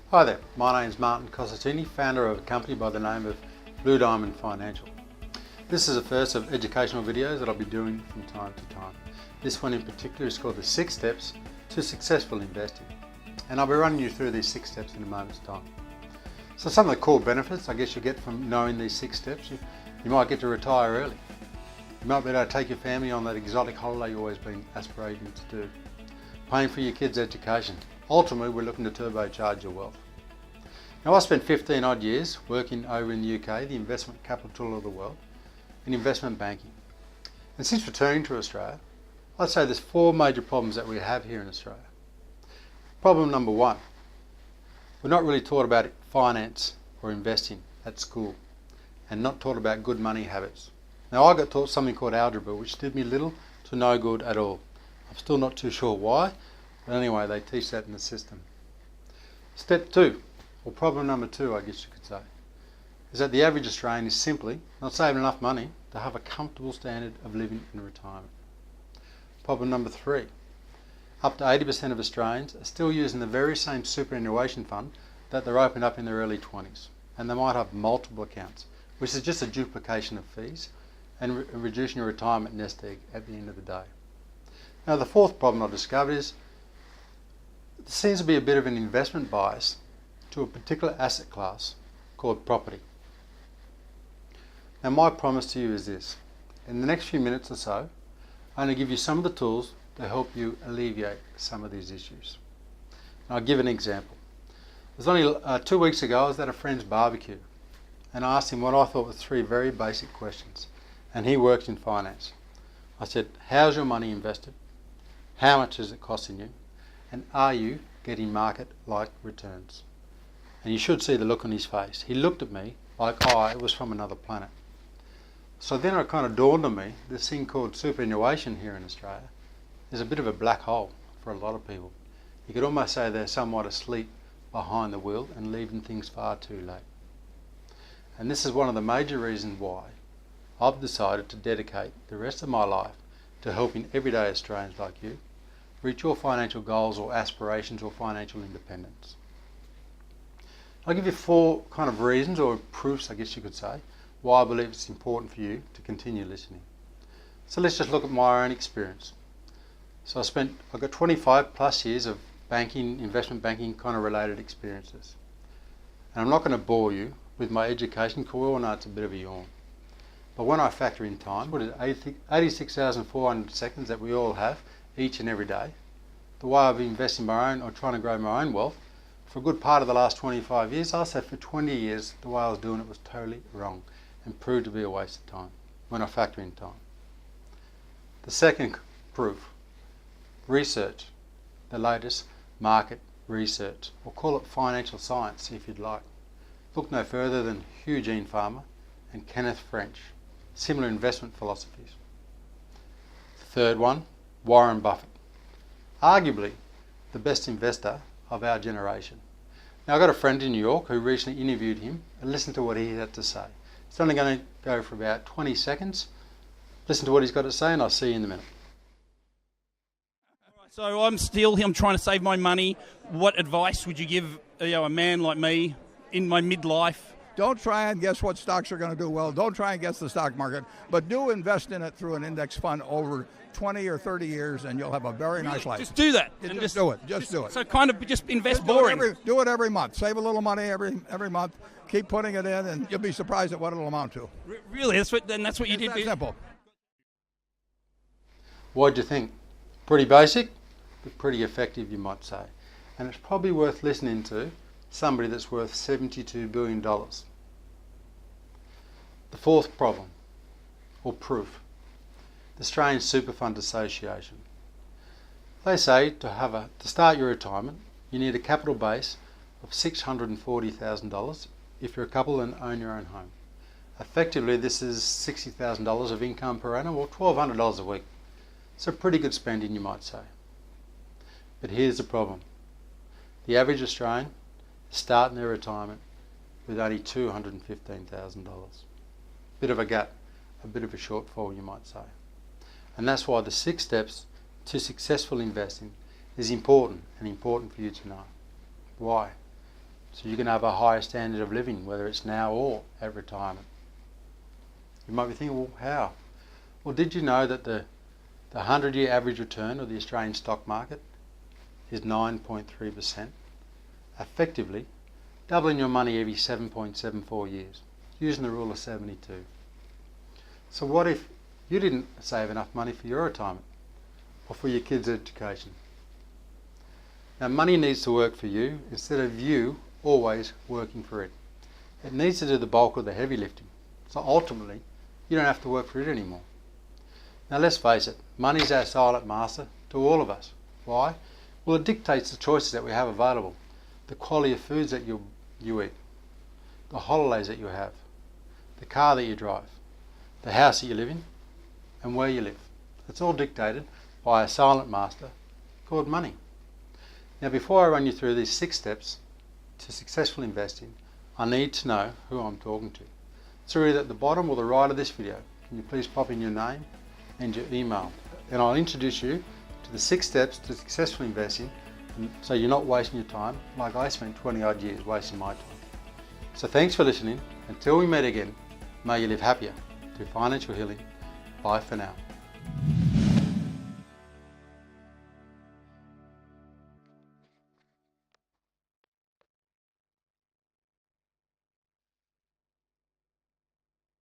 Hi there, my name is Martin Cosentini, founder of a company by the name of Blue Diamond Financial. This is the first of educational videos that I'll be doing from time to time. This one in particular is called the 6 Steps to Successful Investing. And I'll be running you through these 6 steps in a moment's time. So some of the core benefits I guess you get from knowing these 6 steps, you might get to retire early. You might be able to take your family on that exotic holiday you've always been aspirating to do. Paying for your kids' education. Ultimately, we're looking to turbocharge your wealth. Now, I spent 15 odd years working over in the UK, the investment capital of the world, in investment banking. And since returning to Australia, I'd say there's 4 major problems that we have here in Australia. Problem number 1, we're not really taught about finance or investing at school, and not taught about good money habits. Now, I got taught something called algebra, which did me little to no good at all. I'm still not too sure why, but anyway, they teach that in the system. Step 2, or problem number 2, I guess you could say, is that the average Australian is simply not saving enough money to have a comfortable standard of living in retirement. Problem number 3, up to 80% of Australians are still using the very same superannuation fund that they're opened up in their early 20s, and they might have multiple accounts, which is just a duplication of fees and reducing your retirement nest egg at the end of the day. Now, the 4th problem I've discovered is there seems to be a bit of an investment bias to a particular asset class called property. Now, my promise to you is this: in the next few minutes or so, I'm going to give you some of the tools to help you alleviate some of these issues. And I'll give an example. It was only 2 weeks ago, I was at a friend's barbecue and I asked him what I thought were 3 very basic questions, and he works in finance. I said, how's your money invested? How much is it costing you? And are you getting market-like returns? And you should see the look on his face. He looked at me like I was from another planet. So then it kind of dawned on me, this thing called superannuation here in Australia is a bit of a black hole for a lot of people. You could almost say they're somewhat asleep behind the wheel and leaving things far too late. And this is one of the major reasons why I've decided to dedicate the rest of my life to helping everyday Australians like you reach your financial goals or aspirations or financial independence. I'll give you 4 kind of reasons or proofs, I guess you could say, why I believe it's important for you to continue listening. So let's just look at my own experience. So I've got 25 plus years of banking, investment banking kind of related experiences. And I'm not going to bore you with my education, because we all know it's a bit of a yawn. But when I factor in time, what is it, 86,400 seconds that we all have each and every day, the way I've invested my own or trying to grow my own wealth for a good part of the last 25 years, I said for 20 years the way I was doing it was totally wrong and proved to be a waste of time when I factor in time. The second proof, research, the latest market research, or call it financial science if you'd like. Look no further than Eugene Farmer and Kenneth French, similar investment philosophies. The third one, Warren Buffett, arguably the best investor of our generation. Now, I've got a friend in New York who recently interviewed him, and listen to what he had to say. It's only going to go for about 20 seconds. Listen to what he's got to say and I'll see you in a minute. So I'm trying to save my money. What advice would you give a man like me in my midlife? Don't try and guess what stocks are going to do well. Don't try and guess the stock market, but do invest in it through an index fund over 20 or 30 years, and you'll have a very nice life. Just do that. And just do it. Just do it. So kind of just invest boring. Do it every month. Save a little money every month. Keep putting it in, and you'll be surprised at what it'll amount to. Really? That's what you did? It's that simple. What'd you think? Pretty basic, but pretty effective, you might say. And it's probably worth listening to somebody that's worth $72 billion. The 4th problem, or proof, the Australian Super Fund Association. They say to start your retirement, you need a capital base of $640,000 if you're a couple and own your own home. Effectively, this is $60,000 of income per annum, or $1,200 a week. So pretty good spending, you might say. But here's the problem. The average Australian is starting their retirement with only $215,000. Bit of a gap, a bit of a shortfall, you might say. And that's why the 6 steps to successful investing is important, and important for you to know. Why? so you can have a higher standard of living, whether it's now or at retirement. You might be thinking, well, how? Well, did you know that the 100-year average return of the Australian stock market is 9.3%, effectively doubling your money every 7.74 years, using the rule of 72. So what if you didn't save enough money for your retirement or for your kids' education? Now, money needs to work for you instead of you always working for it. It needs to do the bulk of the heavy lifting. So ultimately, you don't have to work for it anymore. Now let's face it, money is our silent master to all of us. Why? Well, it dictates the choices that we have available, the quality of foods that you eat, the holidays that you have, the car that you drive, the house that you live in, and where you live. It's all dictated by a silent master called money. Now, before I run you through these 6 steps to successful investing, I need to know who I'm talking to. So either at the bottom or the right of this video, can you please pop in your name and your email, and I'll introduce you to the 6 steps to successful investing, so you're not wasting your time like I spent 20 odd years wasting my time. So thanks for listening. Until we meet again, may you live happier through financial healing. Bye for now.